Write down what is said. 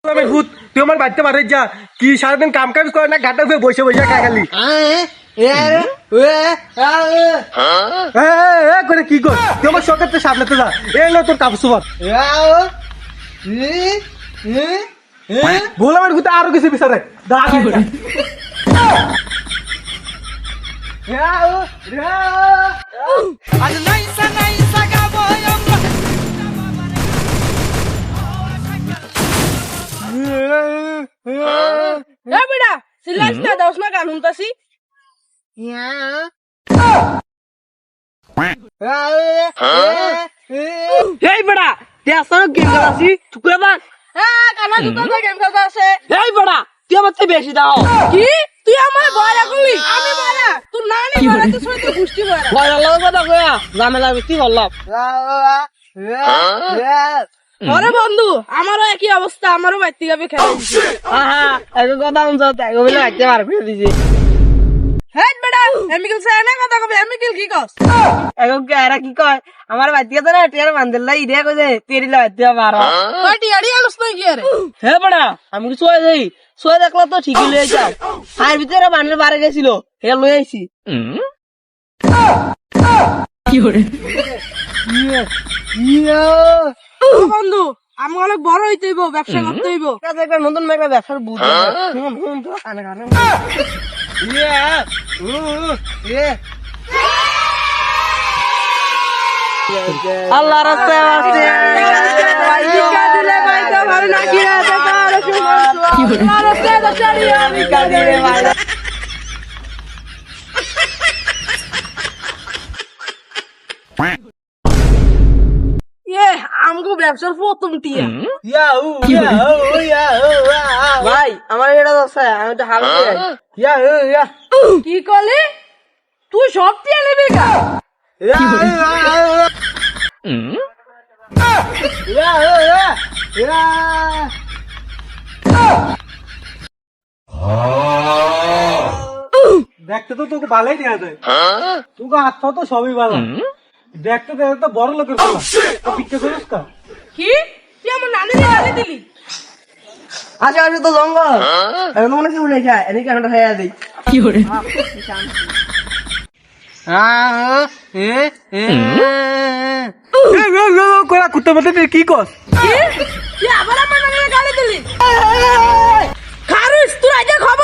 ভূত তুই আমার বাড়িতে মারে যা কি সারাদিন কাম কাজ করে না ঘাটা হয়ে বসে বসে খালি করে কি কর তুই আমার শখের সামলাতে যা এলো তোর কাপড় সুপার বল আমার ভূত আরো কিছু বিচারে বেটা সিলাইস না দাও না গান শুনতাছি এই বড়া তুই আসলে গেম খেলাছি চুকুরে বান হ্যাঁ কানা জুতা গেম খেলতে আছে এই বড়া তুই আমার থেকে বেশি দাও কি তুই আমার ভয় রাখলি আমি ভয় না তুই নানি ভয় তুই সই তো গুষ্টি ভয় ভয় লাগলো কথা কয়া ঝামেলা বেশি করলাম আরে বন্ধু আমারও একই অবস্থা আমারও বাইতে যাবে খেলা আহা এগো কথা শুনছ এগো বলে আইতে মার ফেলে দিছে হ্যাঁ বেটা এমিকেল সে না কথা কবে এমিকেল কি কস এগো কেরা কি কয় আমার বাচ্চা তো না টিয়ার বান্ধলা ইরে কইছে তেরি লাইতে মার কই টিয়াড়ি আলস না কি আরে হে বড়া আমি কি সোয় যাই সোয় দেখলা তো ঠিকই লয়ে যাও আর ভিতরে বান্ডেল বারে গেছিল এটা লয়ে আইছি কি হরে বন্ধু আমি অনেক বড় হইতে হইব ব্যবসা করতে হইব একটা নতুন একটা ব্যবসার বুদ্ধি শুন তো কানে কানে আল্লাহ রাস্তায় আসছে ভিক্ষা দিলে পাইতে ভালো না কি আছে তার সুমন রাস্তায় দশারিয়া ভিক্ষা দিলে ভাই আমগো ব্যবসার প্রথম টিয়া ভাই আমার এটা আছে আমি তো হাল কি করলি তুই সব টিয়া নেবি কা দেখতে তো তোকে ভালোই দেখা যায় তোকে আত্মা তো সবই ভালো দেখতে দেখতে তো বড় লোকের বলা পিঠে করিস কা কি তুই আমার নানি গালি দিলি আশেপাশে তো জঙ্গল এখন মনে কি উঠে যায় এদিকে আমরা হয়ে যাই কি করে কোলা কুত্তা মধ্যে কি কস কি তুই আবার আমার নানি গালি দিলি খারুস তুই আগে খবর